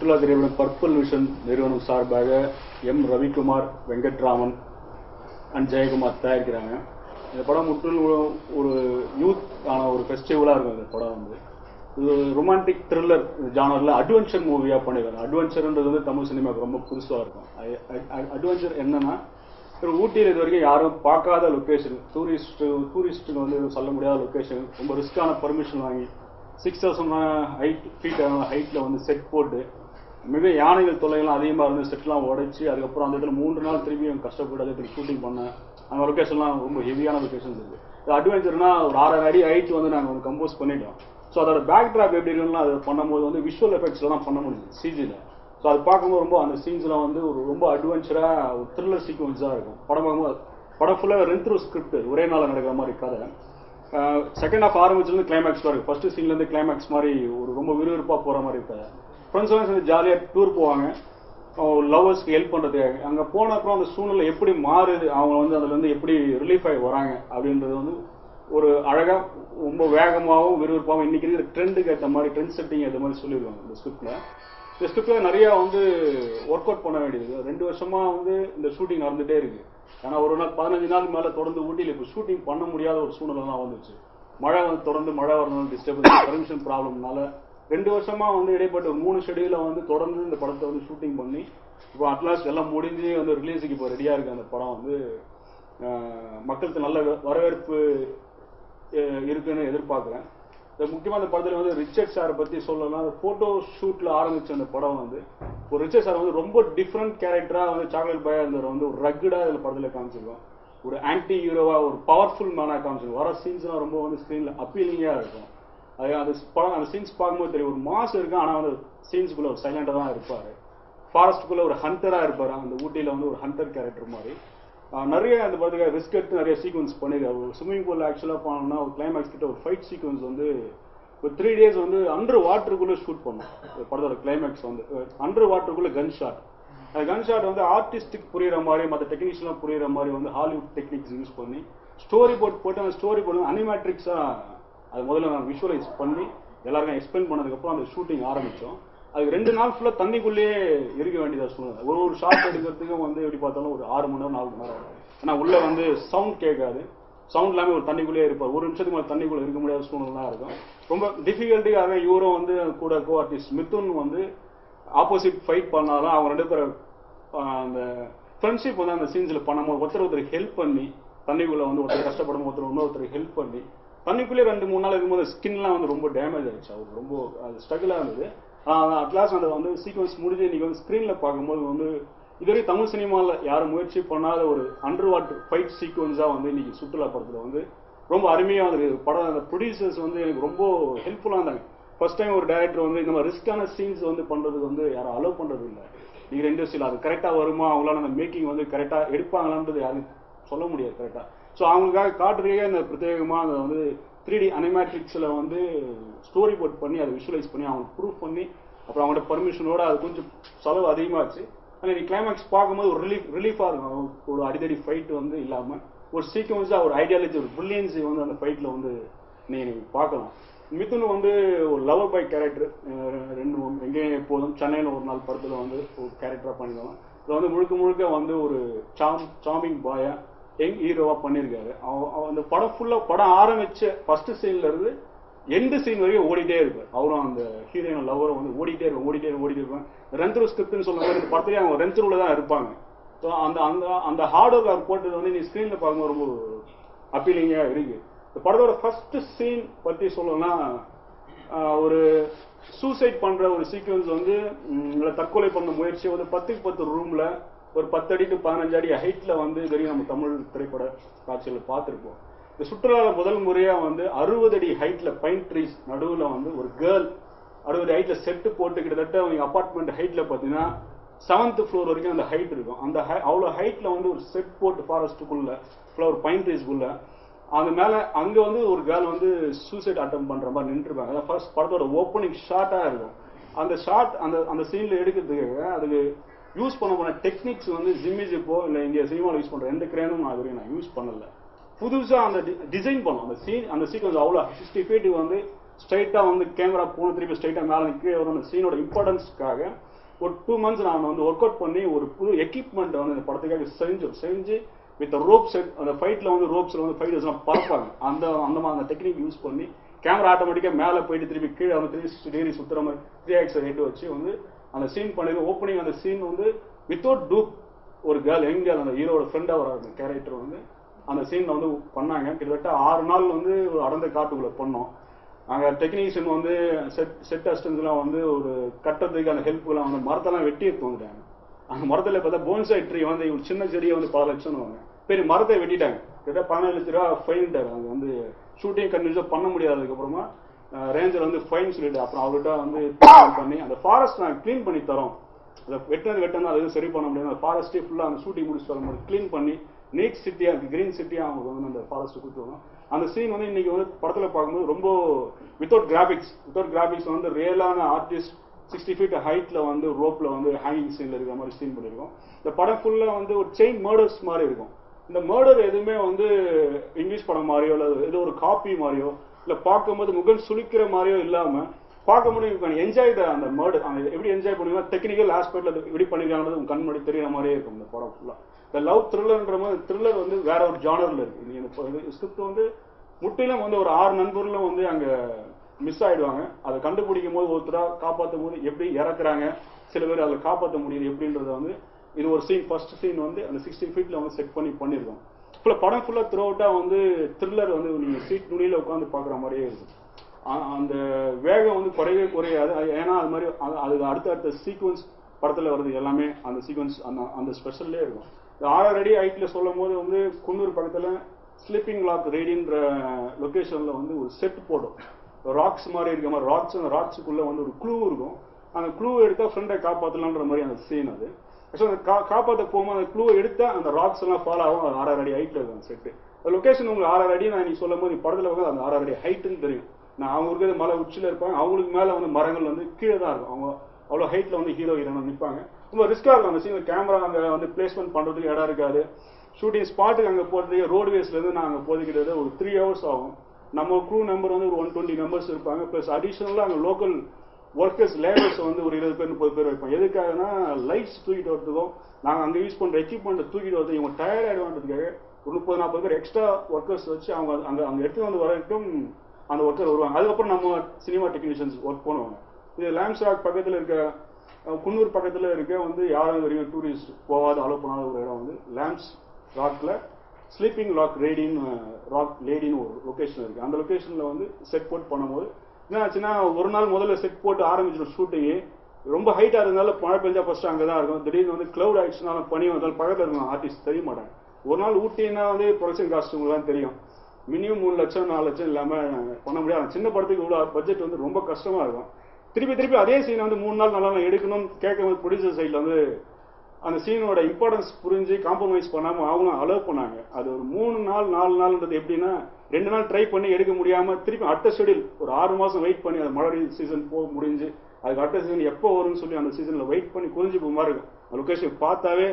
சுற்றுலா திரைப்படம் purple vision நிறுவனம் சார்பாக எம் ரவிக்குமார், வெங்கட்ராமன் அண்ட் ஜெயக்குமார் தயாரிக்கிறாங்க. இந்த படம் முற்றிலும் ஒரு யூத் ஆன ஒரு ஃபெஸ்டிவலாக இருக்கும். இந்த படம் வந்து இது ரொமான்டிக் த்ரில்லர் ஜானரில் அட்வென்ச்சர் மூவியாக பண்ணியிருக்காங்க. அட்வென்ச்சர்ன்றது வந்து தமிழ் சினிமாவுக்கு ரொம்ப புதுசாக இருக்கும். அட்வென்ச்சர் என்னன்னா, ஊட்டியில் இது வரைக்கும் யாரும் பார்க்காத லொக்கேஷன், டூரிஸ்ட்டுக்கு வந்து சொல்ல முடியாத லொக்கேஷன், ரொம்ப ரிஸ்க்கான பர்மிஷன் வாங்கி 6000 ஃபீட் ஹைட்டில் வந்து செட் போட்டு மிக யானைகள் தொல்லைகள்லாம் அதிகமாக இருந்து செட்லாம் உடைச்சி அதுக்கப்புறம் அந்த இடத்துல 3 நாள் திரும்பியும் கஷ்டப்பட்டு அதே ஷூட்டிங் பண்ண அந்த லொக்கேஷன்லாம் ரொம்ப ஹெவியான லொக்கேஷன் இருக்குது. இது அட்வென்ச்சர்னா ஒரு 6 அடி ஹைட் வந்து நாங்கள் வந்து கம்போஸ் பண்ணிட்டோம். ஸோ அதோட பேக் ட்ராப் எப்படி இருக்குன்னா அது பண்ணும்போது வந்து விஷுவல் எஃபெக்ட்ஸில் தான் பண்ண முடியுது, சிஜியில். ஸோ அது பார்க்கும்போது ரொம்ப அந்த சீன்ஸில் வந்து ஒரு ரொம்ப அட்வென்ச்சராக ஒரு த்ரில்லர் சீக்வன்ஸாக இருக்கும். படம் பார்க்கும்போது படம் ஃபுல்லாக ரன் த்ரூ ஸ்கிரிப்ட் ஒரே நாளில் நடக்கிற மாதிரி கதை. செகண்ட் ஹாஃப் ஆரம்பிச்சிருந்து கிளைமேக்ஸ் இருக்குது. ஃபர்ஸ்ட் சீன்லேருந்து கிளைமேக்ஸ் மாதிரி ஒரு ரொம்ப விறுவிறுப்பாக போகிற மாதிரி இருக்காது. ஃப்ரெண்ட்ஸ்லாம் சேர்ந்து ஜாலியாக டூர் போவாங்க, லவ்வர்ஸ்க்கு ஹெல்ப் பண்ணுறதுக்காக. அங்கே போன அப்புறம் அந்த சூழ்நிலை எப்படி மாறுது, அவங்க வந்து அதுலேருந்து எப்படி ரிலீஃப் ஆகி வராங்க அப்படின்றது வந்து ஒரு அழகாக ரொம்ப வேகமாகவும் விறுவிறுப்பாகவும் இன்றைக்கி இருக்கிற ட்ரெண்டுக்கு ஏற்ற மாதிரி, ட்ரெண்ட் செட்டிங் ஏற்ற மாதிரி சொல்லிடுவாங்க இந்த ஸ்கிரிப்டில். இந்த ஸ்கிரிப்டில் நிறையா வந்து ஒர்க் அவுட் பண்ண வேண்டியது. 2 வருஷமாக வந்து இந்த ஷூட்டிங் நடந்துகிட்டே இருக்குது. ஏன்னா ஒரு நாள் 15 நாள் மேலே தொடர்ந்து ஊட்டியில் இப்போ ஷூட்டிங் பண்ண முடியாத ஒரு சூழ்நிலை வந்துச்சு. மழை வந்து தொடர்ந்து மழை வரணும், டிஸ்டர்பன்ஸ், பர்மிஷன் ப்ராப்ளம்னால 2 வருஷமாக வந்து இடைப்பட்ட ஒரு 3 ஷெடியூலில் வந்து தொடர்ந்து இந்த படத்தை வந்து ஷூட்டிங் பண்ணி இப்போ அட்லாஸ்ட் எல்லாம் முடிஞ்சு வந்து ரிலீஸுக்கு இப்போ ரெடியாக இருக்குது. அந்த படம் வந்து மக்களுக்கு நல்ல வரவேற்பு இருக்குன்னு எதிர்பார்க்குறேன். முக்கியமாக அந்த படத்தில் வந்து ரிச்சர்ட் சாரை பற்றி சொல்லலாம். ஃபோட்டோ ஷூட்டில் ஆரம்பித்த அந்த படம் வந்து ஒரு ரிச்சர்ட் சார் வந்து ரொம்ப டிஃப்ரெண்ட் கேரக்டராக வந்து சாக்லேட் பாயாக இருந்தவர் வந்து ஒரு ரக்குடாக இதில் படத்தில் காமிச்சிருக்கோம். ஒரு ஆன்டி ஹீரோவாக ஒரு பவர்ஃபுல் மேனாக காமிச்சிருக்கோம். வர சீன்ஸ்லாம் ரொம்ப வந்து ஸ்க்ரீனில் அப்பீலிங்காக இருக்கும். அது படம் அந்த சீன்ஸ் பார்க்கும்போது தெரியும் ஒரு மாஸ் இருக்கும். ஆனால் வந்து சீன்ஸுக்குள்ளே ஒரு சைலண்டாக தான் இருப்பார். ஃபாரஸ்ட்டுக்குள்ளே ஒரு ஹண்டராக இருப்பார். அந்த ஊட்டியில் வந்து ஒரு ஹண்டர் கேரக்டர் மாதிரி நிறைய அந்த படத்துக்கு ரிஸ்க் எடுத்து நிறைய சீக்வன்ஸ் பண்ணியிருக்காரு. ஒரு ஸ்விம்மிங் பூலில் ஆக்சுவலாக பண்ணோம்னா ஒரு கிளைமேக்ஸ் கிட்ட ஒரு ஃபைட் சீக்வன்ஸ் வந்து ஒரு 3 days வந்து அண்டர் வாட்டருக்குள்ளே ஷூட் பண்ணோம். படத்தோட கிளைமேக்ஸ் வந்து அண்டர் வாட்டருக்குள்ளே கன் ஷாட். அந்த கன் ஷாட் வந்து ஆர்டிஸ்டிக் புரியுற மாதிரி, மற்ற டெக்னீஷியனாக புரியுற மாதிரி வந்து ஹாலிவுட் டெக்னிக்ஸ் யூஸ் பண்ணி ஸ்டோரி போட்டு அந்த ஸ்டோரி போட்டு அனிமேட்ரிக்ஸாக அது முதல்ல நான் விஷுவலைஸ் பண்ணி எல்லாருக்கும் எக்ஸ்பிளைன் பண்ணதுக்கப்புறம் அந்த ஷூட்டிங் ஆரம்பித்தோம். அதுக்கு 2 நாள் ஃபுல்லாக தண்ணிக்குள்ளேயே இருக்க வேண்டியதாக சூழ்நிலை. ஒரு ஷாட் எடுக்கிறதுக்கும் வந்து எப்படி பார்த்தாலும் ஒரு 6 மணி நேரம் 4 மணி நேரம். ஏன்னா உள்ளே வந்து சவுண்ட் கேட்காது, சவுண்ட் இல்லாமல் ஒரு தண்ணிக்குள்ளேயே இருப்பார். 1 நிமிஷத்துக்கு மேலே தண்ணிக்குள்ளே இருக்க முடியாத சூழ்நிலை இருக்கும். ரொம்ப டிஃபிகல்ட்டியாக இவரும் வந்து கூட கோ ஆர்டிஸ்ட் மிதுன் வந்து ஆப்போசிட் ஃபைட் பண்ணாலும் அவங்க 2 பேரும் அந்த ஃப்ரெண்ட்ஷிப் வந்து அந்த சீன்ஸில் பண்ணும்போது ஒருத்தருக்கு ஹெல்ப் பண்ணி தண்ணிக்குள்ளே வந்து ஒருத்தர் கஷ்டப்படும் இன்னொருத்தருக்கு ஹெல்ப் பண்ணி தண்ணிக்குள்ளேயே 2-3 நாள் இருக்கும்போது ஸ்கின்லாம் வந்து ரொம்ப டேமேஜ் ஆகிடுச்சு. அவருக்கு ரொம்ப அது ஸ்ட்ரகிளாக இருந்தது. அட்லாஸ்ட் அந்த வந்து சீக்வன்ஸ் முடிஞ்சு இன்றைக்கி வந்து ஸ்க்ரீனில் பார்க்கும்போது வந்து இதுவரை தமிழ் சினிமாவில் யாரும் முயற்சி பண்ணாத ஒரு அண்டர் வாட்டர் ஃபைட் சீக்வன்ஸாக வந்து இன்றைக்கி சுற்றுலா படத்தில் வந்து ரொம்ப அருமையாக வந்து படம் அந்த ப்ரொடியூசர்ஸ் வந்து எனக்கு ரொம்ப ஹெல்ப்ஃபுல்லாக இருந்தாங்க. ஃபர்ஸ்ட் டைம் ஒரு டைரக்டர் வந்து இந்த மாதிரி ரிஸ்க்கான சீன்ஸ் வந்து பண்ணுறதுக்கு வந்து யாரும் அலோவ் பண்ணுறது இல்லை. நீங்கள் இண்டஸ்ட்ரியில் அது கரெக்டாக வருமா, அவங்களால அந்த மேக்கிங் வந்து கரெக்டாக எடுப்பாங்களான்றது யாரும் சொல்ல முடியாது கரெக்டாக. ஸோ அவங்களுக்காக காட்டுறதுக்கே அந்த பிரத்யேகமாக அந்த வந்து 3D அனிமேட்ரிக்ஸில் வந்து ஸ்டோரி போர்ட் பண்ணி அதை விஷுவலைஸ் பண்ணி அவங்களுக்கு ப்ரூவ் பண்ணி அப்புறம் அவங்களோட பர்மிஷனோட அது கொஞ்சம் செலவு அதிகமாகச்சு. ஆனால் நீ கிளைமேக்ஸ் பார்க்கும்போது ஒரு ரிலீஃபாக இருக்கும். ஒரு அடித்தடி ஃபைட்டு வந்து இல்லாமல் ஒரு சீக்வன்ஸாக ஒரு ஐடியாலஜி, ஒரு பிரில்லியன்ஸி வந்து அந்த ஃபைட்டில் வந்து நீங்கள் பார்க்கலாம். மிதுன் வந்து ஒரு லவர் பாய் கேரக்டர் 2 எங்கேயும் எப்போதும் சென்னையில் ஒரு நாள் படத்தில் வந்து ஒரு கேரக்டராக பண்ணியிருந்தாலும் இதில் வந்து முழுக்க வந்து ஒரு சார்மிங் பாயாக யங் ஹீரோவாக பண்ணியிருக்காரு. அந்த படம் ஃபுல்லாக படம் ஆரம்பித்த ஃபஸ்ட்டு சீன்லேருந்து எண்டு சீன் வரைக்கும் ஓடிட்டே இருப்பார். அவரும் அந்த ஹீரோயின் லவரும் வந்து ஓடிட்டே இருப்பாங்க. ரென்த்ரூ ஸ்கிரிப்ட்னு சொல்லும் போது இந்த படத்துலேயே அவங்க ரென்த்ரூவில் தான் இருப்பாங்க. ஸோ அந்த அந்த அந்த ஹார்ட் ஒர்க் அவர் போட்டது வந்து நீ ஸ்க்ரீனில் பார்க்கும்போது ரொம்ப அப்பீலிங்காக இருக்குது. இந்த படத்தோட ஃபஸ்ட்டு சீன் பற்றி சொல்லணும்னா ஒரு சூசைட் பண்ணுற ஒரு சீக்வன்ஸ் வந்து தற்கொலை பண்ண முயற்சி வந்து 10க்கு 10 ரூமில் ஒரு 10 அடி to 15 அடி ஹைட்டில் வந்து தெரியும். நம்ம தமிழ் திரைப்பட காட்சியில் பார்த்துருப்போம். இந்த சுற்றுலாவில் முதல் முறையாக வந்து 60 அடி ஹைட்டில் பைன் ட்ரீஸ் நடுவில் வந்து ஒரு கேர்ள் 60 ஹைட்டில் செட்டு போட்டு கிட்டத்தட்ட அவங்க அப்பார்ட்மெண்ட் ஹைட்டில் பார்த்தீங்கன்னா 7th floor வரைக்கும் அந்த ஹைட் இருக்கும். அந்த அவ்வளோ ஹைட்டில் வந்து ஒரு செட் போட்டு ஃபாரஸ்ட்டுக்குள்ளே ஃபுல்லாக ஒரு பைன் ட்ரீஸ்க்குள்ளே அது மேலே அங்கே வந்து ஒரு கேர்ள் வந்து சூசைட் அட்டம் பண்ணுற மாதிரி நின்றுருப்பாங்க. அதான் ஃபர்ஸ்ட் படத்தோட ஓப்பனிங் ஷார்ட்டாக இருக்கும். அந்த ஷார்ட் அந்த சீனில் எடுக்கிறதுக்காக அதுக்கு யூஸ் பண்ண டெக்னிக்ஸ் வந்து ஜிப்போ இல்லை இங்கே சினிமாவில் யூஸ் பண்ணுற எந்த கிரேனும் நான் யூஸ் பண்ணலை. புதுசாக அந்த டிசைன் பண்ணோம். அந்த சீக்வன்ஸ் அவ்வளோ 60 feet வந்து ஸ்ட்ரைட்டாக வந்து கேமரா போன திருப்பி ஸ்ட்ரைட்டாக மேலே கீழே வரும். அந்த சீனோட இம்பார்ட்டன்ஸ்க்காக ஒரு 2 months நான் வந்து ஒர்க் அவுட் பண்ணி ஒரு புது எக்யூப்மெண்ட் வந்து இந்த படத்துக்காக செஞ்சு வித் ரோப் செட் அந்த ஃபைட்ல வந்து ரோப்ஸ்ல வந்து ஃபைட்டர்ஸ்லாம் பறப்பாங்க அந்த அந்த மாதிரி டெக்னிக் யூஸ் பண்ணி கேமரா ஆட்டோமேட்டிக்காக மேலே போயிட்டு திருப்பி கீழே வந்து 360 டிகிரி சுற்றுற மாதிரி 3x ஹெட் வச்சு வந்து அந்த சீன் பண்ணிடுவோம். ஓப்பனிங் அந்த சீன் வந்து வித்தவுட் டூப் ஒரு கேர்ள் யங் கேர்ள் அந்த ஹீரோட ஃப்ரெண்டாக வர அந்த கேரக்டர் வந்து அந்த சீனில் வந்து பண்ணாங்க. கிட்டத்தட்ட 6 நாள் வந்து ஒரு அடர்ந்த காட்டுக்குள்ளே பண்ணோம். அங்கே டெக்னீஷியன் வந்து செட் அசிஸ்டன்ஸ்லாம் வந்து ஒரு கட்டுறதுக்கு அந்த ஹெல்ப்லாம் வந்து மரத்தெல்லாம் வெட்டி எடுத்து வந்துட்டாங்க. அந்த மரத்தில் பார்த்தா போன்சாய் ட்ரீ வந்து ஒரு சின்ன செடியை வந்து 10 லட்சம்னு வாங்க பெரிய மரத்தை வெட்டிட்டாங்க. கிட்டத்தட்ட 17 லட்ச ரூபா ஃபைன்ட்டாங்க. அது வந்து ஷூட்டிங் கண்டினியூஸாக பண்ண முடியாததுக்கப்புறமா ரேஞ்சர் வந்து ஃபைன் சொல்லிட்டு அப்புறம் அவர்கிட்ட வந்து பண்ணி அந்த ஃபாரஸ்ட் நாங்கள் க்ளீன் பண்ணி தரோம். அதை வெட்டினது அது எதுவும் சரி பண்ண முடியாது. அந்த ஃபாரஸ்ட்டே ஃபுல்லாக அந்த ஷூட்டிங் முடிச்சுட்டு வரும்போது க்ளீன் பண்ணி நீட் சிட்டியாக கிரீன் சிட்டியாக அவங்க வந்து அந்த ஃபாரஸ்ட் கொடுத்துருவோம். அந்த சீன் வந்து இன்னைக்கு வந்து படத்தில் பார்க்கும்போது ரொம்ப வித்தவுட் கிராபிக்ஸ் வந்து ரியலான ஆர்டிஸ்ட் 60 feet ஹைட்ல வந்து ரோப்ல வந்து ஹேங்கிங் சீன்ல இருக்கிற மாதிரி சீன் பண்ணிருக்கோம். இந்த படம் ஃபுல்லா வந்து ஒரு செயின் மர்டர்ஸ் மாதிரி இருக்கும். இந்த மர்டர் எதுவுமே வந்து இங்கிலீஷ் படம் மாதிரியோ இல்லை ஏதோ ஒரு காப்பி மாதிரியோ இல்லை பார்க்கும்போது முகம் சுளிக்கிற மாதிரியோ இல்லாம பார்க்க முடியும் என்ஜாய் அந்த மர்டர் அந்த எப்படி என்ஜாய் பண்ணுவீங்கன்னா டெக்னிக்கல் ஆஸ்பெக்ட்ல எப்படி பண்ணிருக்காங்க உங்க கண் முன்னாடி தெரியுற மாதிரியே இருக்கும். இந்த படம் ஃபுல்லா இந்த லவ் த்ரில்லர்ன்ற மாதிரி த்ரில்லர் வந்து வேற ஒரு ஜானர்ல இருக்கு. இந்த ஸ்கிரிப்ட் வந்து முற்றிலும் வந்து ஒரு 6 நண்பர்களும் வந்து அங்க மிஸ் ஆயிடுவாங்க. அதை கண்டுபிடிக்கும் போது ஒருத்தரா காப்பாற்றும் போது எப்படி இறக்குறாங்க, சில பேர் அதில் காப்பாற்ற முடியுது எப்படின்றத வந்து இது ஒரு சீன் ஃபர்ஸ்ட் சீன் வந்து அந்த 60 feetல வந்து செட் பண்ணிருக்கோம். ஃபுல்லாக படம் ஃபுல்லாக த்ரூ அவுட்டா வந்து த்ரில்லர் வந்து நீங்க சீட் நுனியில உட்காந்து பார்க்குற மாதிரியே இருக்கும். அந்த வேகம் வந்து குறையவே குறையாது. ஏன்னா அது மாதிரி அது அடுத்த சீக்வன்ஸ் படத்துல வருது எல்லாமே அந்த சீக்வன்ஸ் அந்த ஸ்பெஷல்லே இருக்கும். 6 அடி ஹைட்ல சொல்லும் போது வந்து குன்னூர் பக்கத்துல ஸ்லீப்பிங் லாக் ரேடின்ற லொகேஷன்ல வந்து ஒரு செட் போடும். ராக்ஸ் மாதிரி இருக்க மாதிரி அந்த ராக்ஸுக்குள்ள வந்து ஒரு க்ளூ இருக்கும். அந்த க்ளூ எடுத்தா ஃப்ரெண்டை காப்பாற்றலான்ற மாதிரி அந்த சீன் அது. ஆக்சுவலாக காப்பாற்ற போகும்போது அந்த க்ளூ எடுத்தா அந்த ராக்ஸ் எல்லாம் ஃபாலோ ஆகும். 6 அடி ஹைட்ல இருக்கும் அந்த செட்டு. அந்த லொகேஷன் உங்களுக்கு 6 அடி நான் நீ சொல்லும் போது படத்துல வந்து அந்த 6 அடி ஹைட்டுன்னு தெரியும். நான் அவங்க இருக்கிறது மலை உச்சில இருப்பாங்க, அவங்களுக்கு மேல வந்து மரங்கள் வந்து கீழே தான் இருக்கும். அவங்க அவ்வளோ ஹைட்ல வந்து ஹீரோ ஹீரோன்னு நிற்பாங்க. ரொம்ப ரிஸ்கா இருக்கும் அந்த சீன். கேமரா அங்கே வந்து பிளேஸ்மெண்ட் பண்றதுக்கு இடம் இருக்காது. ஷூட்டிங் ஸ்பாட்டுக்கு அங்கே போகிறதுக்கு ரோட்வேஸ்ல இருந்து நான் அங்கே போதுக்கிட்டது ஒரு 3 hours ஆகும். நம்ம க்ரூ நம்பர் வந்து ஒரு 120 members இருப்பாங்க. பிளஸ் அடிஷனலாக அங்கே லோக்கல் ஒர்க்கர்ஸ் லேபர்ஸ் வந்து ஒரு 20 பேர் 30 பேர் வைப்பாங்க. எதுக்காகனா லைட்ஸ் தூக்கிட்டு வரதுக்கும் நாங்கள் அங்கே யூஸ் பண்ணுற எக்யூப்மெண்ட் தூக்கிட்டு வரது இவங்க டயர்ட் ஆகிடுவான்றதுக்காக ஒரு 30-40 பேர் எக்ஸ்ட்ரா ஒர்க்கர்ஸ் வச்சு அவங்க அங்கே எடுத்து வந்து வரைக்கும் அந்த ஒர்க்கர் வருவாங்க. அதுக்கப்புறம் நம்ம சினிமா டெக்னீஷியன்ஸ் ஒர்க் பண்ணுவாங்க. இது லேம்ஸ் ராக் பக்கத்தில் இருக்க குன்னூர் பக்கத்தில் இருக்க வந்து யாரும் வரையும் டூரிஸ்ட் போகாத அலோவ் பண்ணாத ஒரு இடம் வந்து லேம்ஸ் ராக்ல ஸ்லீப்பிங் லாக் லேடின்னு ஒரு லொகேஷன் இருக்கு. அந்த லொகேஷன்ல வந்து செட் போட்டு பண்ணும்போது என்ன ஆச்சுன்னா ஒரு நாள் முதல்ல செட் போட்டு ஆரம்பிச்சிடும் ஷூட்டிங்கு. ரொம்ப ஹைட்டா இருந்தாலும் மழை பெஞ்சா ஃபர்ஸ்ட் அங்கதான் இருக்கும். திடீர்னு வந்து கிளவுட் ஆயிடுச்சுனாலும் பனி வந்தாலும் பக்கத்தில் இருக்கும் ஆர்டிஸ்ட் தெரிய மாட்டாங்க. ஒரு நாள் ஊட்டின்னா வந்து ப்ரொடக்ஷன் காஸ்ட் உங்களுக்கு தான் தெரியும். மினிமம் 3 லட்சம் 4 லட்சம் இல்லாம பண்ண முடியாது. சின்ன படத்துக்கு இவ்வளோ பட்ஜெட் வந்து ரொம்ப கஷ்டமா இருக்கும். திருப்பி அதே சீனை வந்து 3 நாள் 4 நாள் எடுக்கணும்னு கேட்கும்போது ப்ரொடியூசர் சைட்ல வந்து அந்த சீனோட இம்பார்ட்டன்ஸ் புரிஞ்சு காம்ப்ரமைஸ் பண்ணாம அவங்க அலோவ் பண்ணாங்க. அது ஒரு 3 நாள் 4 நாள்ன்றது எப்படின்னா 2 நாள் ட்ரை பண்ணி எடுக்க முடியாம திருப்பி அடுத்த ஷெடியூல் ஒரு 6 மாசம் வெயிட் பண்ணி அது மழை சீசன் முடிஞ்சு அதுக்கு அடுத்த சீசன் எப்போ வரும்னு சொல்லி அந்த சீசன்ல வெயிட் பண்ணி குறிஞ்சு போக மாதிரி இருக்கும். லொகேஷன் பார்த்தாவே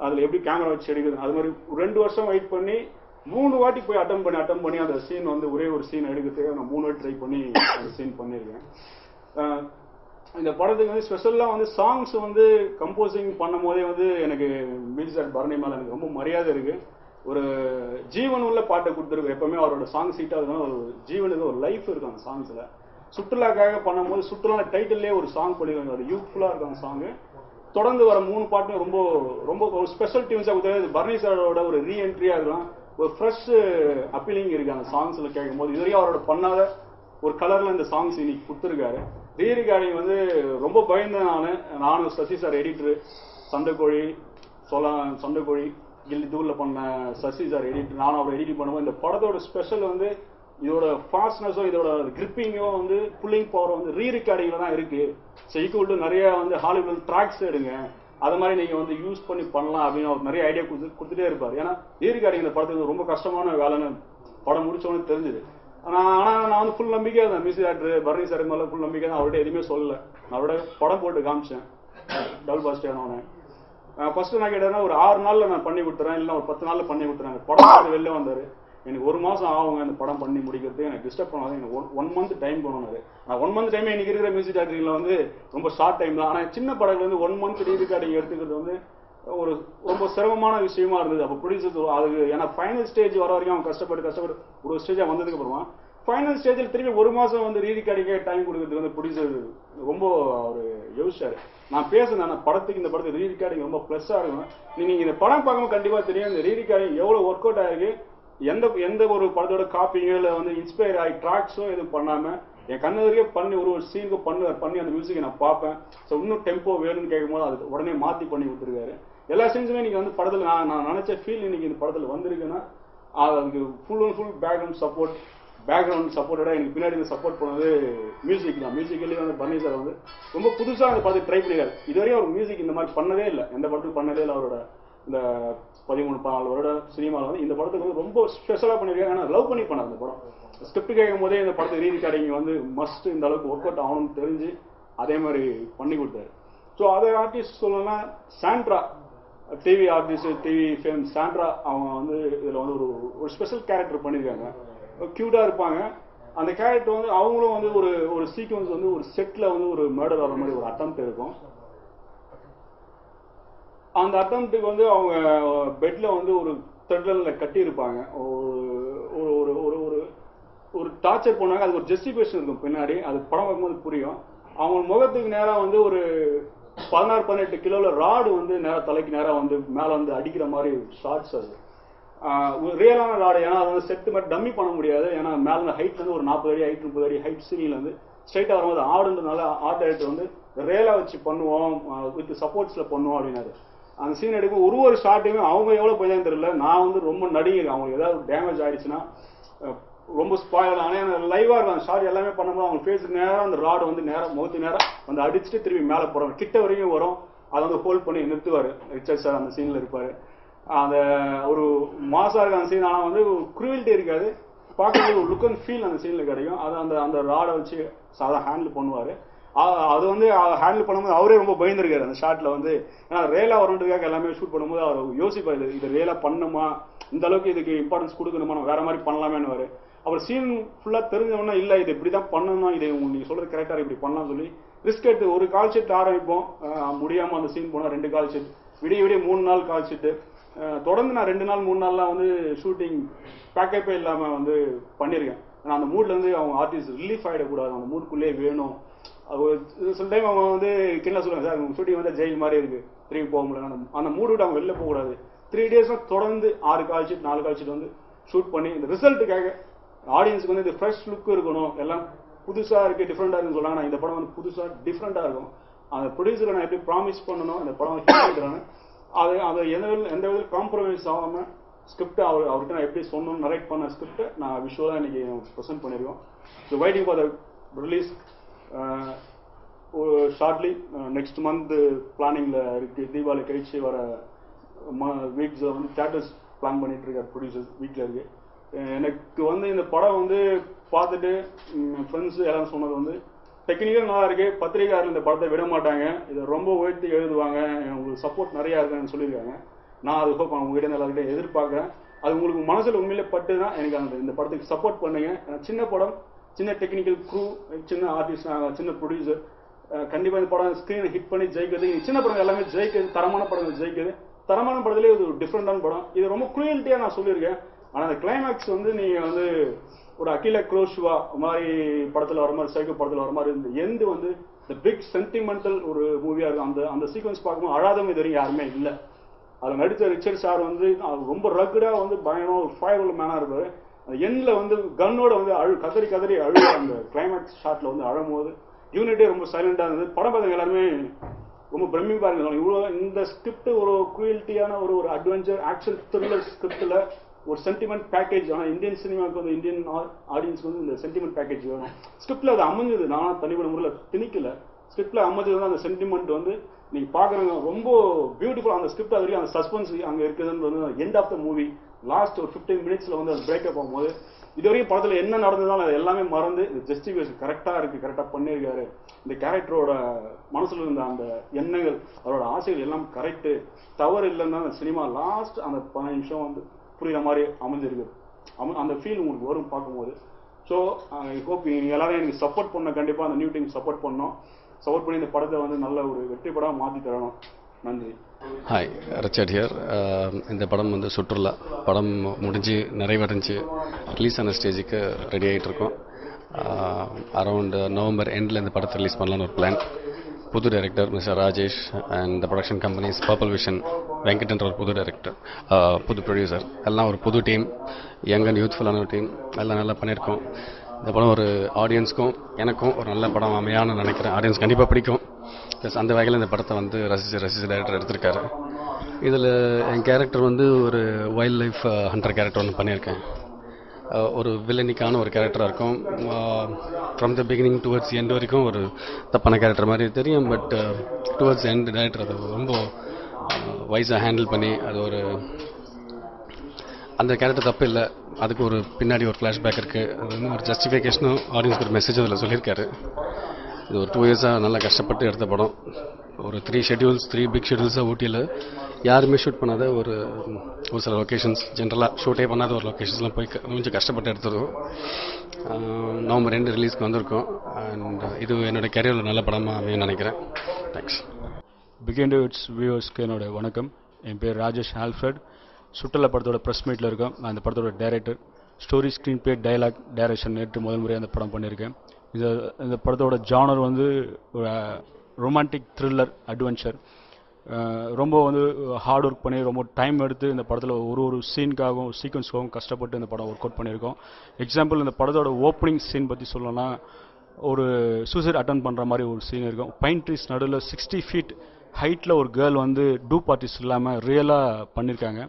அதுல எப்படி கேமரா வச்சு எடுக்குது அது மாதிரி 2 வருஷம் வெயிட் பண்ணி 3 வாட்டி போய் அட்டம் பண்ணி அந்த சீன் வந்து ஒரே ஒரு சீன் எடுக்கிறதுக்கு நான் 3 வாட்டி ட்ரை பண்ணி அந்த சீன் பண்ணியிருக்கேன். இந்த படத்துக்கு வந்து ஸ்பெஷலாக வந்து சாங்ஸ் வந்து கம்போசிங் பண்ணும் போதே வந்து எனக்கு மியூசிக் பரணி மேலே எனக்கு ரொம்ப மரியாதை இருக்கு. ஒரு ஜீவன் உள்ள பாட்டை கொடுத்துருக்கு. எப்பவுமே அவரோட சாங் சீட்டாக இருந்தாலும் ஒரு ஜீவனுக்கு ஒரு லைஃப் இருக்கும் அந்த சாங்ஸ்ல. சுற்றுலாக்காக பண்ணும்போது சுற்றுலா டைட்டில்லே ஒரு சாங் பண்ணிருக்காங்க. அது யூத்ஃபுல்லா இருக்கும் அந்த சாங். தொடர்ந்து வர 3 பாட்டும் ரொம்ப ரொம்ப ஒரு ஸ்பெஷல் டியூன்ஸாக கொடுத்தாரு. பரணி சாரோட ஒரு ரீஎன்ட்ரியா இருக்கலாம். ஒரு ஃப்ரெஷ் அப்பீலிங் இருக்கு அந்த சாங்ஸ்ல கேட்கும் போது. இதுவரையும் அவரோட பண்ணாத ஒரு கலர்ல இந்த சாங்ஸ் இன்னைக்கு கொடுத்துருக்காரு. ரீரிகார்டிங் வந்து ரொம்ப பயந்தேன் நானும் சசி சார் எடிட்டரு சண்டைக்கோழி கில்லி தூள்ல பண்ண சசி சார் எடிட்டர் நானும் அவர் எடிட்டிங் பண்ணுவோம். இந்த படத்தோட ஸ்பெஷல் வந்து இதோட ஃபாஸ்ட்னஸும் இதோட கிரிப்பிங்கும் வந்து புல்லிங் பவரும் வந்து ரீரிகார்டிங்ல தான் இருக்கு. ஸோ ஈக்குவல் டு நிறைய வந்து ஹாலிவுட் ட்ராக்ஸ் எடுங்க அது மாதிரி நீங்க வந்து யூஸ் பண்ணி பண்ணலாம் அப்படின்னு அவர் நிறைய ஐடியா கொடுத்துட்டே இருப்பார். ஏன்னா ரீரிகார்டிங் இந்த படத்துக்கு ரொம்ப கஷ்டமான வேலைன்னு படம் முடிச்சோன்னு தெரிஞ்சுது. ஆனா நான் வந்து ஃபுல் நம்பிக்கை தான் மியூசிக் டேரக்டர் பரணி சார் மேல ஃபுல் நம்பிக்கை தான். அவர்கிட்ட எதுவுமே சொல்லல. அவரோட படம் போட்டு காமிச்சேன் டபுள் பாஸ்ட் ஆனவனே. ஃபர்ஸ்ட் நான் கேட்டேன்னா ஒரு 6 நாள்ல நான் பண்ணி கொடுத்துறேன் இல்லை ஒரு 10 நாள்ல பண்ணி கொடுத்துறேன். படம் வெளில வந்தாரு. எனக்கு 1 மாசம் ஆகுங்க அந்த படம் பண்ணி முடிக்கிறது, எனக்கு டிஸ்டர்ப் பண்ணாது, எனக்கு 1 மந்த் டைம் பண்ணணும். நான் 1 மந்த் டைம் இன்னைக்கு இருக்கிற மியூசிக் டைரக்டரிங்ல வந்து ரொம்ப ஷார்ட் டைம் தான். ஆனால் சின்ன படங்கள் வந்து 1 மந்த் ரீரிகார்டிங் எடுத்துக்கிறது வந்து ஒரு ரொம்ப சிரமமான விஷயமா இருந்தது. அப்போ ப்ரொடியூசர் அதுக்கு ஏன்னா ஃபைனல் ஸ்டேஜ் வர வரைக்கும் அவன் கஷ்டப்பட்டு ஒரு ஸ்டேஜாக வந்ததுக்கு அப்புறமா ஃபைனல் ஸ்டேஜில் திரும்பி 1 மாசம் வந்து ரீரிகார்டிங்கே டைம் கொடுக்கறதுக்கு வந்து ப்ரொடியூசர் ரொம்ப அவர் யோசிச்சாரு. நான் பேசுனேன், நான் படத்துக்கு இந்த படத்துக்கு ரீரிகார்டிங் ரொம்ப ப்ளஸ்ஸாக இருக்கும். நீங்கள் இந்த படம் பார்க்கும்போது கண்டிப்பாக தெரியும் இந்த ரீரிகார்டிங் எவ்வளோ ஒர்க் அவுட் ஆகிருக்கு. எந்த ஒரு படத்தோட காப்பிங்கோ இல்லை வந்து இன்ஸ்பயர் ஆகி ட்ராக்ஸோ எதுவும் பண்ணாமல் என் கண்ணு வரைக்கும் பண்ணி ஒரு சீனுக்கு பண்ணி அந்த மியூசிக்கை நான் பார்ப்பேன். ஸோ இன்னும் டெம்போ வேணும்னு கேட்கும்போது அது உடனே மாற்றி பண்ணி கொடுத்துருக்காரு. எல்லா சீன்ஸுமே நீங்கள் வந்து படத்தில் நான் நினச்ச ஃபீல் இன்னைக்கு இந்த படத்தில் வந்திருக்குன்னா அதுக்கு ஃபுல் அண்ட் ஃபுல் பேக்ரவுண்ட் சப்போர்ட்டடாக எனக்கு பின்னாடி சப்போர்ட் பண்ணது மியூசிக் தான். மியூசிக்கலி வந்து பரணி சார் வந்து ரொம்ப புதுசாக அந்த படத்தை ட்ரை பண்ணிக்காரு. இதுவரையும் அவர் மியூசிக் இந்த மாதிரி பண்ணதே இல்லை, எந்த படத்துக்கு பண்ணதே இல்லை. அவரோட இந்த 13-14 வருட சினிமாவில் வந்து இந்த படத்துக்கு வந்து ரொம்ப ஸ்பெஷலாக பண்ணியிருக்காங்க. ஆனால் லவ் பண்ணி பண்ணார் அந்த படம். ஸ்கிரிப்ட் கேட்கும் போதே இந்த படத்தை ரீரிகார்டிங் வந்து மஸ்ட் இந்த அளவுக்கு ஒர்க் அவுட் ஆகணும்னு தெரிஞ்சு அதே மாதிரி பண்ணி கொடுத்தாரு. ஸோ அதை ஆர்டிஸ்ட் சொல்லணும்னா Sandra, TV artist, TV fame Sandra, அவங்க வந்து இதில் வந்து ஒரு ஸ்பெஷல் கேரக்டர் பண்ணியிருக்காங்க. க்யூட்டாக இருப்பாங்க. அந்த கேரக்டர் வந்து அவங்களும் வந்து ஒரு சீக்வன்ஸ் வந்து ஒரு செட்டில் வந்து ஒரு மர்டர் வர மாதிரி ஒரு அட்டெம்ப்ட் இருக்கும். அந்த அட்டெம்ப்ட்டுக்கு வந்து அவங்க பெட்டில் வந்து ஒரு த்ரெட்லில் கட்டியிருப்பாங்க. ஒரு டார்ச்சர் பண்ணாங்க. அது ஒரு ஜஸ்டிஃபிகேஷன் இருக்கும் பின்னாடி, அது படம் பார்க்கும்போது புரியும். அவங்க முகத்துக்கு நேராக வந்து ஒரு 16-18 கிலோவில் ராடு வந்து நேராக தலைக்கு நேராக வந்து மேலே வந்து அடிக்கிற மாதிரி ஷார்ட்ஸ். அது ரியலான ராடு. ஏன்னா அது வந்து செட்டு மாதிரி டம்மி பண்ண முடியாது. ஏன்னா மேலே ஹைட் வந்து ஒரு 40 அடி ஹைட் 30 அடி ஹைட் சீனில் வந்து ஸ்ட்ரைட்டாக வரும்போது ஆடுன்றதுனால ஆர்ட் டைரக்டர் வந்து ரேலாக வச்சு பண்ணுவோம், வித் சப்போர்ட்ஸில் பண்ணுவோம் அப்படின்னாரு. அந்த சீன் எடுக்கும் ஒரு ஷார்ட்டையுமே அவங்க எவ்வளோ போயிதான் தெரியல. நான் வந்து ரொம்ப நடிகர், அவங்களுக்கு ஏதாவது டேமேஜ் ஆயிடுச்சுன்னா ரொம்ப ஸ்பாயில். ஆனால் லைவாக இருக்கும் அந்த ஷார்ட் எல்லாமே பண்ணும்போது அவங்க ஃபேஸுக்கு நேரம் அந்த ராடு வந்து நேரம் முகத்துக்கு நேரம் வந்து அடிச்சுட்டு திரும்பி மேலே போகிறோம், கிட்ட வரைக்கும் வரும். அதை வந்து ஹோல்ட் பண்ணி நிறுத்துவார். ரிச்சர்ட் சார் அந்த சீனில் இருப்பார். அந்த ஒரு மாசாக இருக்க அந்த சீன். ஆனால் வந்து குரூவல்ட்டி இருக்காது, பார்க்கும்போது ஒரு லுக் அண்ட் ஃபீல் அந்த சீனில் கிடைக்கும். அதை அந்த ராடை வச்சு சாதா ஹேண்டில் பண்ணுவார். அது வந்து ஹேண்டில் பண்ணும்போது அவரே ரொம்ப பயந்துருக்காரு அந்த ஷாட்டில் வந்து. ஏன்னா ரேலாக வரணுன்றதுக்காக எல்லாமே ஷூட் பண்ணும்போது அவர் யோசிப்பார், இது ரேலாக பண்ணுமா, இந்த அளவுக்கு இதுக்கு இம்பார்ட்டன்ஸ் கொடுக்கணுமா, வேற மாதிரி பண்ணலாமேன்னு. அவர் சீன் ஃபுல்லாக தெரிஞ்சவொன்னா இல்லை இது இப்படி தான் பண்ணணும், இது நீங்கள் சொல்கிறது கரெக்டாக இப்படி பண்ணலாம்னு சொல்லி ரிஸ்க் எடுத்து ஒரு கால் ஷீட் ஆரம்பிப்போம். முடியாமல் அந்த சீன் போனால் 2 கால் ஷீட், விடிய 3 நாள் கால் ஷீட்டு தொடர்ந்து. நான் 2 நாள் 3 நாள்லாம் வந்து ஷூட்டிங் பேக்கப்பே இல்லாமல் வந்து பண்ணியிருக்கேன். ஆனால் அந்த மூட்லேருந்து அவங்க ஆர்டிஸ்ட் ரிலீஃப் ஆகிடக்கூடாது, அந்த மூட்குள்ளேயே வேணும். சில டைம் அவங்க வந்து கிண்டலா சொல்லுவாங்க, சார் உங்கள் ஷூட்டிங் வந்து ஜெயில் மாதிரி இருக்குது, திரும்பி போக முடியல. அந்த மூடு விட்டு அவங்க வெளில போகக்கூடாது. 3 டேஸாக தொடர்ந்து 6 கால் ஷீட் 4 கால் ஷீட் வந்து ஷூட் பண்ணி இந்த ரிசல்ட்டுக்காக ஆடியன்ஸுக்கு வந்து இது ஃப்ரெஷ் லுக் இருக்கணும், எல்லாம் புதுசாக இருக்குது, டிஃப்ரெண்ட்டாக இருக்குன்னு சொல்கிறாங்க. நான் இந்த படம் வந்து புதுசாக டிஃப்ரெண்ட்டாக இருக்கும். அந்த ப்ரொடியூசரை நான் எப்படி ப்ராமிஸ் பண்ணணும், அந்த படம் ஹிட் பண்ணுறாங்க, அதை எந்த விதத்தில் காம்ப்ரமைஸ் ஆகாமல் ஸ்கிரிப்டை அவர்கிட்ட நான் எப்படி சொன்னோம் நரேட் பண்ண ஸ்கிரிப்டை நான் விஷுவலாக இன்னைக்கு ப்ரெசென்ட் பண்ணியிருக்கோம். So waiting for the release shortly. Next month பிளானிங்கில் இருக்குது. தீபாவளி கழிச்சு வர வீக்ஸில் வந்து தியேட்டர்ஸ் பிளான் பண்ணிட்டு இருக்கார் ப்ரொடியூசர்ஸ், வீட்டில் இருக்குது. எனக்கு வந்து இந்த படம் வந்து பார்த்துட்டு ஃப்ரெண்ட்ஸு எல்லாம் சொன்னது வந்து டெக்னிக்கலாக நல்லா இருக்குது, பத்திரிகையாளர்கள் இந்த படத்தை விட மாட்டாங்க, இதை ரொம்ப உயர்த்தி எழுதுவாங்க, உங்களுக்கு சப்போர்ட் நிறையா இருக்குன்னு சொல்லியிருக்காங்க. நான் அது ஹோப் உங்ககிட்ட எல்லாருக்கிட்ட எதிர்பார்க்குறேன். அது உங்களுக்கு மனசில் உண்மையிலே பட்டு தான் எனக்கு இந்த படத்துக்கு சப்போர்ட் பண்ணுங்க. சின்ன படம், சின்ன டெக்னிக்கல் க்ரூ, சின்ன ஆர்டிஸ்ட், சின்ன ப்ரொடியூசர், கண்டிப்பாக இந்த படம் ஸ்க்ரீனை ஹிட் பண்ணி ஜெயிக்கிறது. சின்ன படம் எல்லாமே ஜெயிக்கிறது, தரமான படங்கள் ஜெயிக்கிறது. தரமான படத்துலேயே இது ஒரு டிஃப்ரெண்டான படம். இது ரொம்ப குரூயல்ட்டியாக நான் சொல்லியிருக்கேன். ஆனால் அந்த கிளைமேக்ஸ் வந்து நீங்கள் வந்து ஒரு அகில குரோஷ்வா மாதிரி படத்தில் வர மாதிரி, சைக்கோ படத்தில் வர மாதிரி இந்த எந்து வந்து இந்த பிக் சென்டிமெண்டல் ஒரு மூவியாக இருக்கும். அந்த சீக்வன்ஸ் பார்க்கும்போது அழாதவங்க இது வரைக்கும் யாருமே இல்லை. அதில் நடித்த ரிச்சர்ட் சார் வந்து ரொம்ப ரக்குடாக வந்து பயங்கரமாக ஒரு ஃபயர் மேனாக இருப்பார். அந்த எண்ணில் வந்து கன்னோட வந்து கதறி அழுவ அந்த கிளைமேக்ஸ் ஷாட்டில் வந்து அழும்போது யூனிட்டே ரொம்ப சைலண்டாக இருந்தது. படம் பார்த்தவங்க எல்லாருமே ரொம்ப பிரமிப்பாக இருந்தது. இவ்வளோ இந்த ஸ்கிரிப்ட் ஒரு குயில்ட்டியான ஒரு அட்வென்ச்சர் ஆக்ஷன் த்ரில்லர் ஸ்கிரிப்டில் ஒரு சென்டிமெண்ட் பேக்கேஜ். ஆனால் இந்தியன் சினிமாவுக்கு வந்து இந்தியன் ஆடியன்ஸ்க்கு வந்து இந்த சென்டிமெண்ட் பேக்கேஜ் வேணும். ஸ்கிரிப்டில் அது அமைஞ்சது. நான் தனிப்பட்ட முறையில் திணிக்கல, ஸ்கிரிப்டில் அமைஞ்சது வந்து அந்த சென்டிமெண்ட் வந்து நீங்கள் பார்க்குறவங்க ரொம்ப பியூட்டிஃபுல். அந்த ஸ்கிரிப்ட் அது வரைக்கும் அந்த சஸ்பென்ஸ் அங்கே இருக்குதுன்னு வந்து end of the movie last ஒரு 15 மினிட்ஸில் வந்து அது பிரேக்கப் ஆகும்போது இதுவரையும் படத்தில் என்ன நடந்ததாலும் அது எல்லாமே மறந்து இந்த ஜஸ்டிஃபிகேஷன் கரெக்டாக இருக்குது, கரெக்டாக பண்ணியிருக்காரு. இந்த கேரக்டரோட மனசில் இருந்த அந்த எண்ணங்கள், அவரோட ஆசைகள் எல்லாம் கரெக்டு, தவறு இல்லைன்னா அந்த சினிமா லாஸ்ட் அந்த 15 நிமிஷம் வந்து புரியுற மாதிரி அமைஞ்சிருக்கு. அந்த ஃபீல் உங்களுக்கு வரும் பார்க்கும்போது. ஸோ ஐ ஹோப் நீங்கள் எல்லாரும் எனக்கு சப்போர்ட் பண்ண, கண்டிப்பாக அந்த நியூ டீம் சப்போர்ட் பண்ணோம். சப்போர்ட் பண்ணி இந்த படத்தை வந்து நல்ல ஒரு வெற்றி படம் மாற்றி தரணும். நன்றி. Hi, Richard here. இந்த படம் வந்து சுற்றுலா படம் முடிஞ்சு நிறைவடைஞ்சு ரிலீஸ் ஆன ஸ்டேஜுக்கு ரெடி ஆகிட்டு இருக்கோம். அரௌண்ட் நவம்பர் எண்டில் இந்த படத்தை ரிலீஸ் பண்ணலான்னு ஒரு பிளான். புது director mister Rajesh and the production companies purple vision, வெங்கட்ன்ற ஒரு புது டைரக்டர், புது ப்ரொடியூசர், எல்லாம் ஒரு புது டீம், யங் அண்ட் யூத்ஃபுல்லான ஒரு டீம், எல்லாம் நல்லா பண்ணியிருக்கோம். இந்த படம் ஒரு ஆடியன்ஸ்க்கும் எனக்கும் ஒரு நல்ல படம் அமையான்னு நினைக்கிறேன். ஆடியன்ஸ் கண்டிப்பாக பிடிக்கும். ப்ளஸ் அந்த வகையில் இந்த படத்தை வந்து ரசித்து டைரக்டர் எடுத்திருக்காரு. இதில் என் கேரக்டர் வந்து ஒரு வைல்ட் லைஃப் ஹண்டர் கேரக்டர் ஒன்று பண்ணியிருக்கேன். ஒரு வில்லனிக்கான ஒரு கேரக்டராக இருக்கும். From the beginning towards end வரைக்கும் ஒரு தப்பான கேரக்டர் மாதிரி தெரியும். பட் டுவர்ட்ஸ் எண்ட் டைரக்டர் அதை ரொம்ப வைஸாக ஹேண்டில் பண்ணி அது ஒரு அந்த கேரக்டர் தப்பு இல்லை, அதுக்கு ஒரு பின்னாடி ஒரு ஃப்ளாஷ்பேக் இருக்குது. அது வந்து ஒரு ஜஸ்டிஃபிகேஷனும் ஆடியன்ஸ்க்கு ஒரு மெசேஜ் அதில் சொல்லியிருக்காரு. இது ஒரு 2 இயர்ஸாக நல்லா கஷ்டப்பட்டு எடுத்த படம். ஒரு 3 பிக் ஷெட்யூல்ஸாக ஊட்டியில் யாருமே ஷூட் பண்ணாத ஒரு சில லொக்கேஷன்ஸ், ஜென்ரலாக ஷூட்டே பண்ணாத ஒரு லொக்கேஷன்ஸ்லாம் போய் கொஞ்சம் கஷ்டப்பட்டு எடுத்துருவோம். நவம்பர் 2 ரிலீஸ்க்கு வந்திருக்கோம். அண்ட் இது என்னோடய கேரியரில் நல்ல படமாக அமையும்னு நினைக்கிறேன். தேங்க்ஸ். Behindwoods வியூவர்ஸ்க்கு என்னோட வணக்கம். என் பேர் ராஜேஷ் ஆல்ஃப்ரெட். சுற்றுலா படத்தோட ப்ரெஸ் மீட்டில் இருக்கேன். நான் இந்த படத்தோட director. Story, screen play, dialogue, direction நேற்று முதல் முறையாக அந்த படம் பண்ணியிருக்கேன். இந்த படத்தோட ஜானர் வந்து ரொமான்டிக் த்ரில்லர் அட்வென்ச்சர். ரொம்ப வந்து ஹார்ட் ஒர்க் பண்ணி ரொம்ப டைம் எடுத்து இந்த படத்தில் ஒரு சீனுக்காகவும் சீக்வன்ஸுக்காகவும் கஷ்டப்பட்டு இந்த படம் ஒர்க் அவுட் பண்ணியிருக்கோம். எக்ஸாம்பிள், இந்த படத்தோட ஓப்பனிங் சீன் பற்றி சொல்லணும்னா ஒரு சூசைட் அட்டன் பண்ணுற மாதிரி ஒரு சீன் இருக்கும். பைன் ட்ரீஸ் நடுவில் 60 feet ஹைட்டில் ஒரு கேர்ள் வந்து டூப் ஆர்டிஸ்ட் இல்லாமல் ரியலாக பண்ணியிருக்காங்க.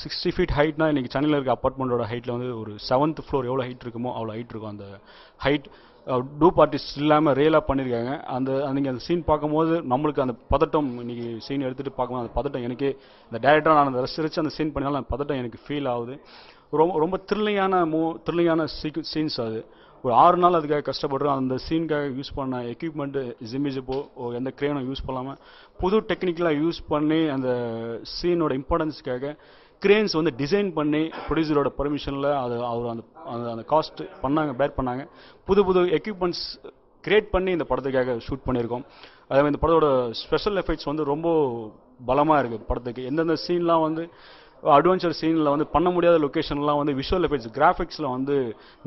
60 feet ஹைட்னா இன்றைக்கி சென்னையில் இருக்க அப்பார்ட்மெண்ட்டோட ஹைட்டில் வந்து ஒரு 7th floor எவ்வளோ ஹைட் இருக்குமோ அவ்வளோ ஹைட் இருக்கும். அந்த ஹைட் டூப் ஆர்டிஸ்ட் இல்லாமல் ரியலாக பண்ணியிருக்காங்க. நீங்கள் அந்த சீன் பார்க்கும்போது நம்மளுக்கு அந்த பதட்டம், இன்றைக்கி சீன் எடுத்துகிட்டு பார்க்கும்போது அந்த பதட்டம் எனக்கு, இந்த டேரக்டராக நான் அந்த ரசித்து அந்த சீன் பண்ணினாலும் அந்த பதட்டம் எனக்கு ஃபீல் ஆகுது. ரொம்ப த்ரில்லிங்கான சீன்ஸ். அது ஒரு 6 நாள் அதுக்காக கஷ்டப்படுறோம். அந்த சீனுக்காக யூஸ் பண்ண எக்யூப்மெண்ட்டு ஜிமிஜிப்போ எந்த கிரேனும் யூஸ் பண்ணாமல் புது டெக்னிக்கலாக யூஸ் பண்ணி அந்த சீனோட இம்பார்ட்டன்ஸுக்காக கிரேன்ஸ் வந்து டிசைன் பண்ணி ப்ரொடியூசரோட பர்மிஷனில் அவர் அந்த காஸ்ட் பேர் பண்ணாங்க. புது எக்யூப்மெண்ட்ஸ் கிரியேட் பண்ணி இந்த படத்துக்காக ஷூட் பண்ணியிருக்கோம். அதே மாதிரி இந்த படத்தோட ஸ்பெஷல் எஃபெக்ட்ஸ் வந்து ரொம்ப பலமாக இருக்குது படத்துக்கு. எந்தெந்த சீன்லாம் வந்து அட்வென்ச்சர் சீனில் வந்து பண்ண முடியாத லொக்கேஷன்லாம் வந்து விஷுவல் எஃபெக்ட்ஸ், கிராஃபிக்ஸில் வந்து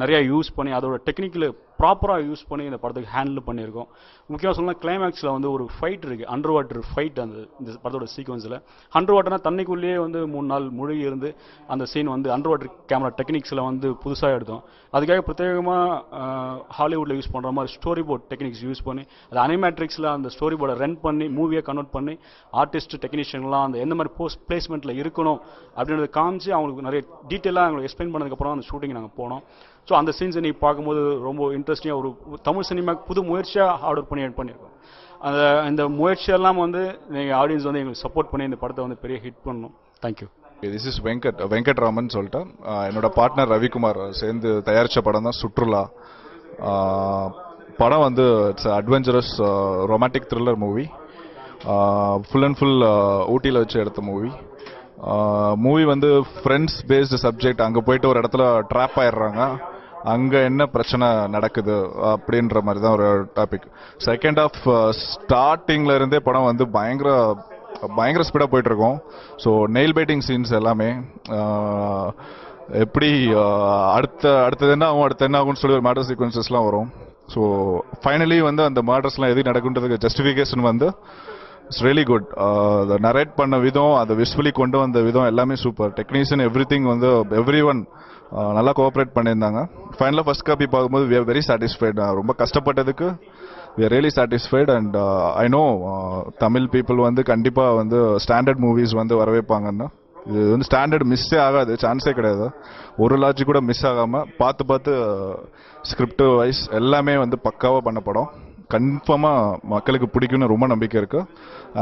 நிறையா யூஸ் பண்ணி அதோட டெக்னிக்கில் ப்ராப்பராக யூஸ் பண்ணி இந்த படத்துக்கு ஹேண்டில் பண்ணியிருக்கோம். முக்கியமாக சொல்லலாம், கிளைமேக்ஸில் வந்து ஒரு ஃபைட் இருக்குது, அண்டர் வாட்டர் ஃபைட். இந்த படத்தோட சீக்வன்ஸில் அண்டர் வாட்டர்னா தண்ணிக்குள்ளேயே வந்து 3 நாள் மூழ்கி இருந்து அந்த சீன் வந்து அண்டர் வாட்டர் கேமரா டெக்னிக்ஸில் வந்து புதுசாக எடுத்தோம். அதுக்காக பிரத்யேகமாக ஹாலிவுட்டில் யூஸ் பண்ணுற மாதிரி ஸ்டோரி போர்ட் டெக்னிக்ஸ் யூஸ் பண்ணி அது அனிமேட்ரிக்ஸில் அந்த ஸ்டோரி போர்டை ரன் பண்ணி மூவியை கன்வெர்ட் பண்ணி ஆர்டிஸ்ட் டெக்னீஷியன்லாம் அந்த எந்த மாதிரி போஸ்ட் பிளேஸ்மெண்ட்டில் இருக்கணும் அப்படின்றத காமிச்சு அவங்களுக்கு நிறைய டீட்டெயிலாக அவங்களுக்கு எக்ஸ்பிளைன் பண்ணதுக்கப்புறம் அந்த ஷூட்டிங் நாங்கள் போனோம். ஸோ அந்த சீன்ஸை நீங்கள் பார்க்கும்போது ரொம்ப இன்ட்ரெஸ்டிங்காக ஒரு தமிழ் சினிமாவுக்கு புது முயற்சியாக ஆர்டர் பண்ணியிருக்கோம். இந்த முயற்சியெல்லாம் வந்து நீங்கள் ஆடியன்ஸ் வந்து எங்களுக்கு சப்போர்ட் பண்ணி இந்த படத்தை வந்து பெரிய ஹிட் பண்ணணும். தேங்க்யூ. திஸ் இஸ் வெங்கட்ராமன் சொல்லிட்டு என்னோட பார்ட்னர் ரவிக்குமார் சேர்ந்து தயாரித்த படம் தான் சுற்றுலா. படம் வந்து it's adventurous romantic thriller movie. Full and full ஊட்டியில் வச்சு எடுத்த மூவி வந்து ஃப்ரெண்ட்ஸ் பேஸ்டு சப்ஜெக்ட். அங்கே போயிட்டு ஒரு இடத்துல ட்ராப் ஆயிடுறாங்க, அங்கே என்ன பிரச்சனை நடக்குது அப்படின்ற மாதிரி தான் ஒரு டாபிக். செகண்ட் ஆஃப் ஸ்டார்டிங்கில் இருந்தே படம் வந்து பயங்கர ஸ்பீடாக போயிட்டுருக்கோம். ஸோ நெயில் பைட்டிங் சீன்ஸ் எல்லாமே எப்படி அடுத்தது என்ன ஆகும்னு சொல்லி ஒரு மர்டர் சீக்வன்சஸ்லாம் வரும். ஸோ ஃபைனலி வந்து அந்த மர்டர்ஸ்லாம் எது நடக்குன்றதுக்கு ஜஸ்டிஃபிகேஷன் வந்து இட்ஸ் ரியலி குட். அதை நரேட் பண்ண விதம், அதை விஷுவலி கொண்டு வந்த விதம் எல்லாமே சூப்பர். டெக்னீஷியன் எவ்ரிதிங் வந்து எவ்ரி ஒன் நல்லா கோஆப்ரேட் பண்ணியிருந்தாங்க. ஃபைனலாக ஃபர்ஸ்ட் காப்பி பார்க்கும்போது வி ஆர் வெரி சாட்டிஸ்ஃபைட். ரொம்ப கஷ்டப்பட்டதுக்கு we are really satisfied. And I know Tamil people வந்து கண்டிப்பாக வந்து ஸ்டாண்டர்ட் மூவிஸ் வந்து வரவேற்பாங்கன்னு. இது வந்து ஸ்டாண்டர்ட் மிஸ்ஸே ஆகாது, சான்ஸே கிடையாது. ஒரு லாஜிக் கூட மிஸ் ஆகாமல் பார்த்து ஸ்கிரிப்ட் வைஸ் எல்லாமே வந்து பக்காவாக பண்ண படம். கன்ஃபார்மாக மக்களுக்கு பிடிக்கும்னு ரொம்ப நம்பிக்கை இருக்குது.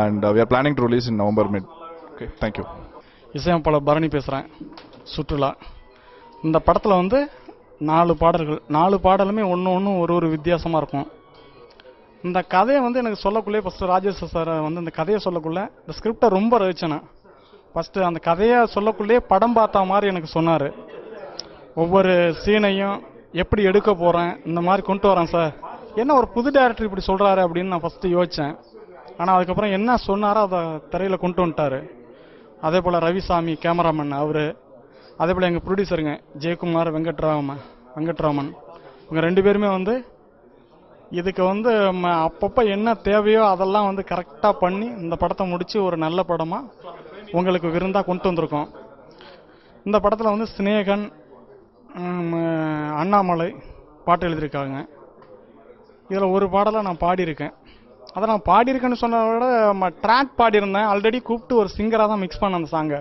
And we are planning to release in November mid. Okay, thank you. இசையமைப்பாளர் பரணி பேசுகிறேன். சுற்றுலா இந்த படத்தில் வந்து 4 பாடல்கள், 4 பாடலுமே ஒன்று ஒரு வித்தியாசமாக இருக்கும். இந்த கதையை வந்து எனக்கு சொல்லக்குள்ளே ஃபஸ்ட்டு ராஜேஷ் சார் வந்து இந்த கதையை சொல்லக்குள்ளே இந்த ஸ்கிரிப்டை ரொம்ப ரசிச்சேன். ஃபஸ்ட்டு அந்த கதையை சொல்லக்குள்ளேயே படம் பார்த்த மாதிரி எனக்கு சொன்னார். ஒவ்வொரு சீனையும் எப்படி எடுக்க போகிறேன், இந்த மாதிரி கொண்டு வரேன் சார், என்ன ஒரு புது டைரக்டர் இப்படி சொல்கிறாரு அப்படின்னு நான் ஃபஸ்ட்டு யோசித்தேன். ஆனால் அதுக்கப்புறம் என்ன சொன்னாரோ அதை திரையில் கொண்டு வந்துட்டார். அதே போல் ரவிசாமி கேமராமேன் அவர், அதே போல் எங்கள் ப்ரொடியூசருங்க ஜெயக்குமார் வெங்கட்ராமன் இவங்க 2 பேருமே வந்து இதுக்கு வந்து அப்பப்போ என்ன தேவையோ அதெல்லாம் வந்து கரெக்டாக பண்ணி இந்த படத்தை முடித்து ஒரு நல்ல படமாக உங்களுக்கு விருந்தாக கொண்டு வந்திருக்கோம். இந்த படத்தில் வந்து சினேகன், அண்ணாமலை பாட்டு எழுதியிருக்காங்க. இதில் ஒரு பாடலை நான் பாடியிருக்கேன். அதை நான் பாடியிருக்கேன்னு சொன்னதை விட ட்ராக் பாடியிருந்தேன். ஆல்ரெடி கூப்பிட்டு ஒரு சிங்கராக தான் மிக்ஸ் பண்ண அந்த சாங்கை.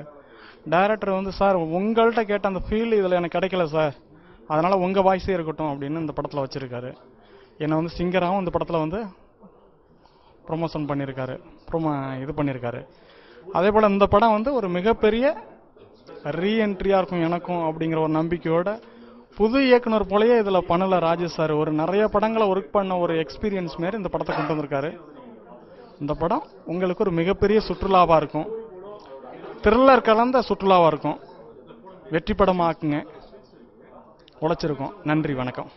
டைரக்டர் வந்து சார் உங்கள்கிட்ட கேட்ட அந்த ஃபீல் இதில் எனக்கு கிடைக்கல சார், அதனால் உங்கள் வாய்ஸே இருக்கட்டும் அப்படின்னு இந்த படத்தில் வச்சுருக்காரு. என்னை வந்து சிங்கராகவும் இந்த படத்தில் வந்து ப்ரொமோஷன் பண்ணியிருக்காரு, இது பண்ணியிருக்காரு. அதே போல் இந்த படம் வந்து ஒரு மிகப்பெரிய ரீஎன்ட்ரியாக இருக்கும் எனக்கும் அப்படிங்கிற ஒரு நம்பிக்கையோட, புது இயக்குனர் போலயே இதில் பண்ணல ராஜேஷ் சார். ஒரு நிறைய படங்களை ஒர்க் பண்ண ஒரு எக்ஸ்பீரியன்ஸ் மாரி இந்த படத்தை கொண்டு வந்திருக்காரு. இந்த படம் உங்களுக்கு ஒரு மிகப்பெரிய சுற்றுலாவாக இருக்கும், த்ரில்லர் கலந்த சுற்றுலாவாக இருக்கும். வெற்றி படமாக்குங்க, உழைச்சிருக்கோம். நன்றி, வணக்கம்.